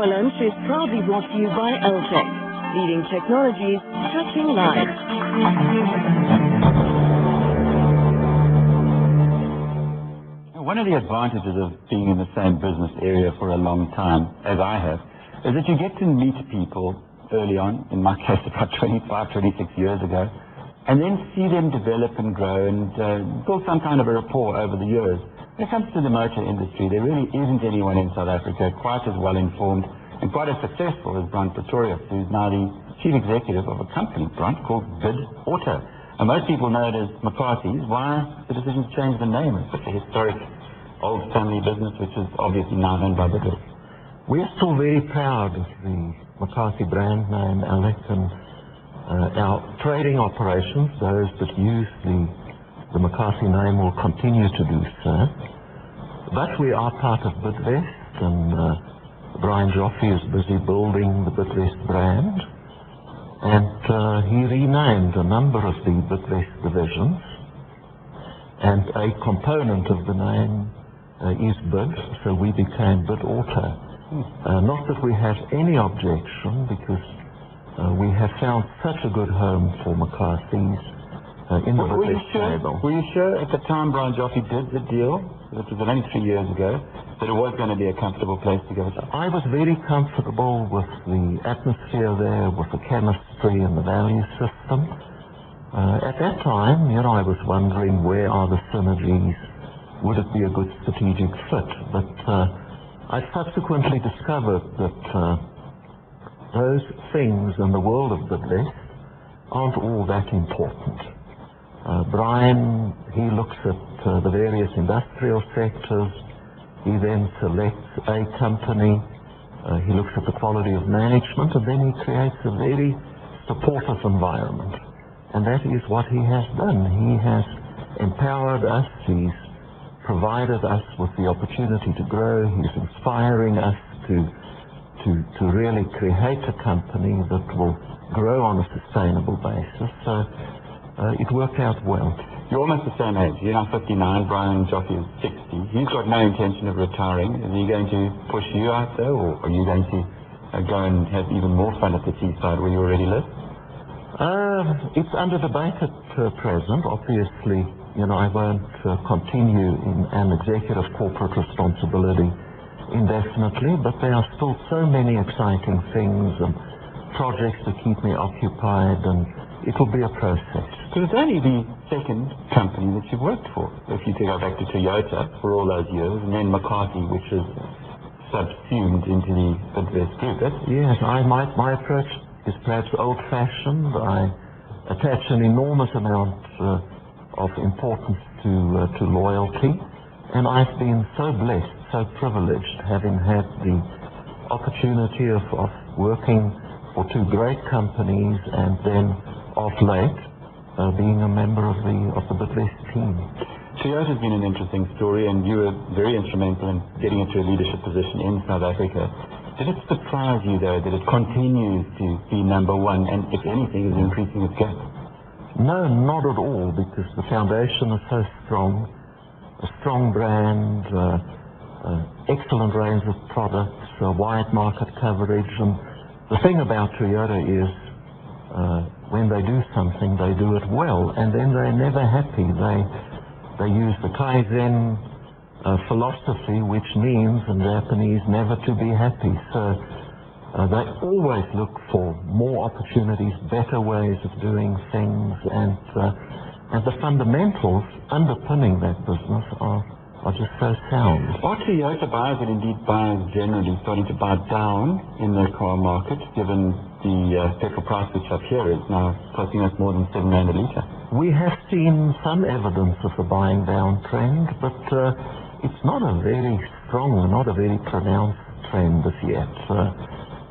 Our Lunch is proudly brought to you by LTech, leading technologies, touching lives. One of the advantages of being in the same business area for a long time, as I have, is that you get to meet people early on, in my case about 25, 26 years ago, and then see them develop and grow and build some kind of a rapport over the years. When it comes to the motor industry, there really isn't anyone in South Africa quite as well informed and quite as successful as Pretorius, who's now the chief executive of a company, called BidAuto. And most people know it as McCarthy's. Why the decision to change the name? It's such a historic old family business, which is obviously now owned by BidAuto. We're still very proud of the McCarthy brand name, Alec, and our trading operations, those that use the McCarthy name, will continue to do so. But we are part of Bidvest, and Brian Joffe is busy building the Bidvest brand. And he renamed a number of the Bidvest divisions, and a component of the name is Bid, so we became BidAuto. Not that we have any objection, because we have found such a good home for McCarthy's in the Bidvest stable. Were you sure at the time Brian Joffe did the deal, which was only 3 years ago, that it was going to be a comfortable place to go? I was very comfortable with the atmosphere there, with the chemistry and the value system. At that time, I was wondering, where are the synergies? Would it be a good strategic fit? But I subsequently discovered that those things in the world of Bidvest aren't all that important. Brian, he looks at the various industrial sectors. He then selects a company, he looks at the quality of management, and then he creates a very supportive environment. And that is what he has done. He has empowered us, he's provided us with the opportunity to grow, he's inspiring us to really create a company that will grow on a sustainable basis. So it worked out well. You're almost the same age. You're now 59, Brian Joffe is 60. He's got no intention of retiring. Is he going to push you out there, or are you going to go and have even more fun at the seaside where you already live? It's under debate at present. Obviously, I won't continue in an executive corporate responsibility indefinitely, but there are still so many exciting things and projects that keep me occupied, and it will be a process. Because it's only the second company that you've worked for. If you go back to Toyota for all those years, and then McCarthy, which is subsumed into the Bidvest group. Yes, my approach is perhaps old-fashioned. I attach an enormous amount of importance to loyalty, and I've been so blessed, so privileged, having had the opportunity of working for two great companies, and then of late being a member of the Bidvest team. Toyota's been an interesting story, and you were very instrumental in getting into a leadership position in South Africa. Did it surprise you, though, that it continues to be number one, and if anything, is increasing its gap? No, not at all, because the foundation is so strong. A strong brand, excellent range of products, wide market coverage, and the thing about Toyota is when they do something, they do it well, and then they're never happy. They use the Kaizen philosophy, which means in Japanese never to be happy. So they always look for more opportunities, better ways of doing things, and the fundamentals underpinning that business are just so sound. Are Toyota buyers, and indeed buyers generally, starting to buy down in the car market, given the petrol price, which up here is now costing us more than 7 rand a litre? We have seen some evidence of a buying down trend, but it's not a very strong, not a very pronounced trend as yet.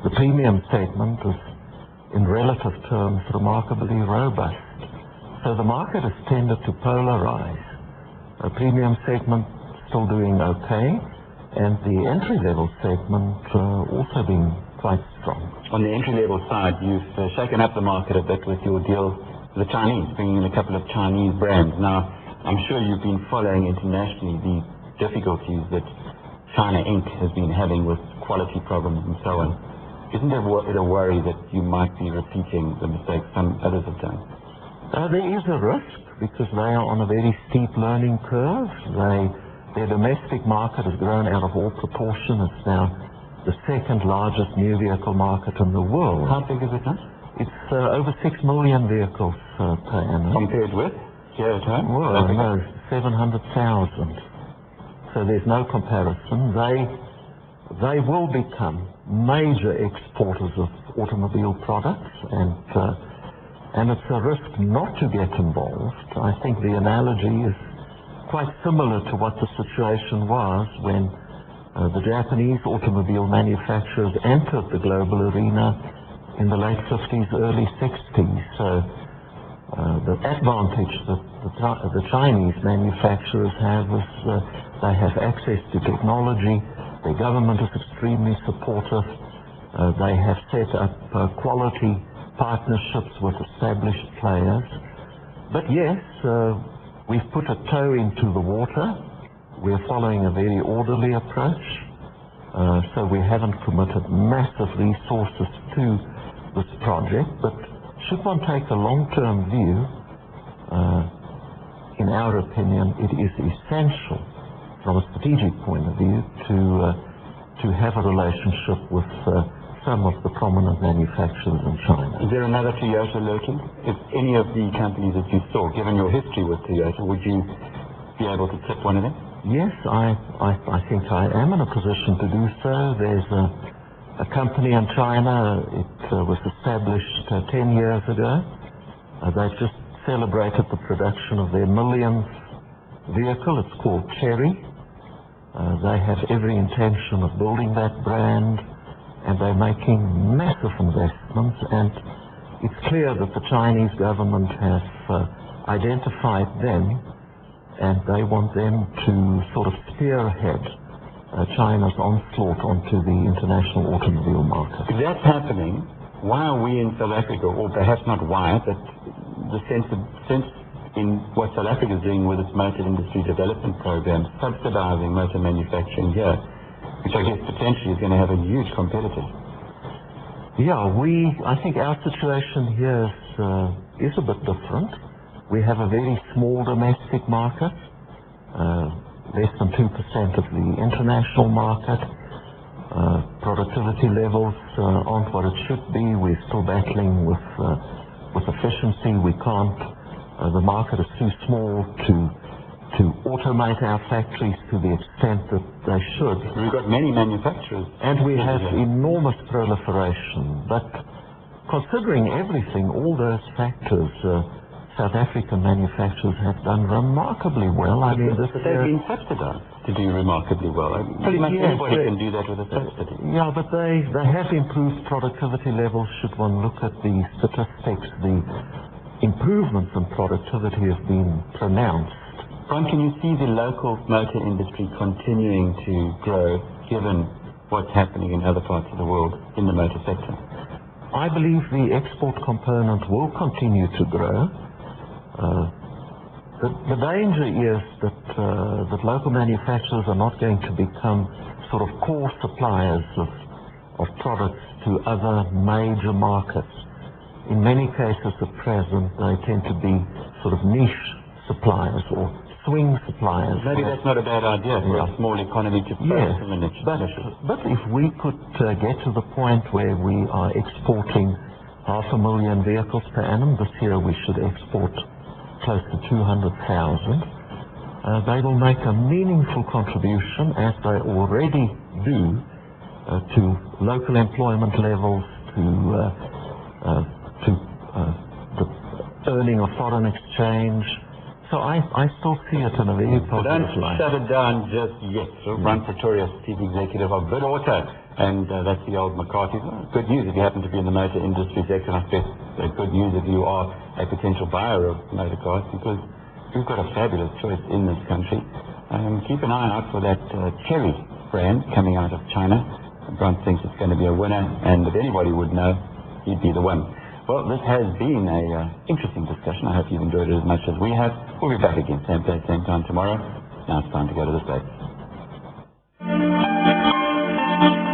The premium segment is, in relative terms, remarkably robust. So the market has tended to polarize. A premium segment still doing okay, and the entry-level segment also being quite strong. On the entry-level side, you've shaken up the market a bit with your deal with the Chinese, bringing in a couple of Chinese brands. Now, I'm sure you've been following internationally the difficulties that China Inc. has been having with quality problems and so on. Isn't it a worry that you might be repeating the mistakes some others have done? There is a risk because they are on a very steep learning curve. Their domestic market has grown out of all proportion. It's now the second largest new vehicle market in the world. How big is it now? It's over 6 million vehicles per annum. Compared with here at home? Well, no, 700,000. So there's no comparison. They will become major exporters of automobile products, and it's a risk not to get involved. I think the analogy is quite similar to what the situation was when the Japanese automobile manufacturers entered the global arena in the late 50s, early 60s. So the advantage that the Chinese manufacturers have is they have access to technology. Their government is extremely supportive. They have set up quality partnerships with established players. But yes, we've put a toe into the water. We're following a very orderly approach. So we haven't committed massive resources to this project. But should one take a long-term view, in our opinion, it is essential from a strategic point of view to have a relationship with some of the prominent manufacturers in China. Is there another Toyota lurking? If any of the companies that you saw, given your history with Toyota, would you be able to tip one of them? Yes, I think I am in a position to do so. There's a company in China. It was established 10 years ago. They've just celebrated the production of their millionth vehicle. It's called Cherry. They have every intention of building that brand, and they're making massive investments, and it's clear that the Chinese government has identified them, and they want them to sort of spearhead China's onslaught onto the international automobile market. If that's happening, why are we in South Africa, or perhaps not why, but the sense in what South Africa is doing with its motor industry development program, subsidizing motor manufacturing here, which I guess potentially is going to have a huge competitor? Yeah, I think our situation here is a bit different. We have a very small domestic market, less than 2% of the international market. Productivity levels aren't what it should be. We're still battling with efficiency. We can't. The market is too small to automate our factories to the extent that they should. We've got many manufacturers. And we have enormous proliferation. But considering everything, all those factors, South African manufacturers have done remarkably well. I mean, they've been subsidized to do remarkably well. Pretty much anybody can do that with a subsidy. Yeah, but they have improved productivity levels. Should one look at the statistics, the improvements in productivity have been pronounced. Ron, can you see the local motor industry continuing to grow given what's happening in other parts of the world in the motor sector? I believe the export component will continue to grow. The danger is that local manufacturers are not going to become sort of core suppliers of products to other major markets. In many cases at present, they tend to be sort of niche suppliers or swing suppliers. Maybe that's not a bad idea for a small economy to focus on the niche. But if we could get to the point where we are exporting 500,000 vehicles per annum, this year we should export close to 200,000. They will make a meaningful contribution, as they already do, to local employment levels, to the earning of foreign exchange. So I still see it in a very positive light. Don't shut it down just yet. So Ron Pretorius, Chief Executive of BidAuto, and that's the old McCarthy. Good news if you happen to be in the motor industry sector. I guess good news if you are a potential buyer of motor cars, because we've got a fabulous choice in this country. Keep an eye out for that Cherry brand coming out of China. Ron thinks it's going to be a winner, and if anybody would know, he'd be the one. Well, this has been an interesting discussion. I hope you've enjoyed it as much as we have. We'll be back again, same place, same time tomorrow. Now it's time to go to the States. you.